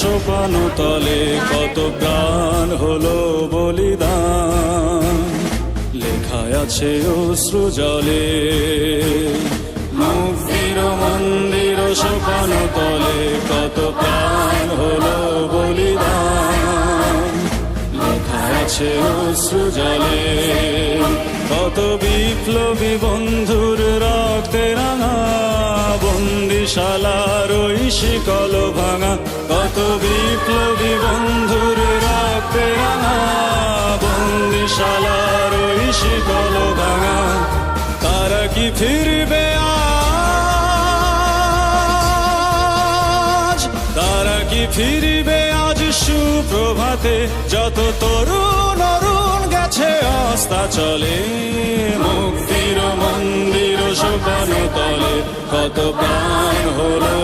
সোপান তলে কত প্রাণ হলো বলিদান, লেখায় আছে অশ্রু জলে। মুক্তির মন্দির সোপান তলে কত প্রাণ হলো বলিদান, লেখায় আছে অশ্রু জলে। কত বিপ্লবী বন্ধুর রক্তে রাঙা বন্দিশালার ওই শিকল ভাঙা, কত বিপ্লবী বন্ধুর রক্তে রাঙা বন্দিশালার ওই শিকল ভাঙা। তারা কি ফিরবে আজ, তারা কি ফিরবে আজ সুপ্রভাতে, যত তরুণ অরুণ গেছে অস্তাচলে। মুক্তির মন্দির সোপান তলে কত প্রাণ হলো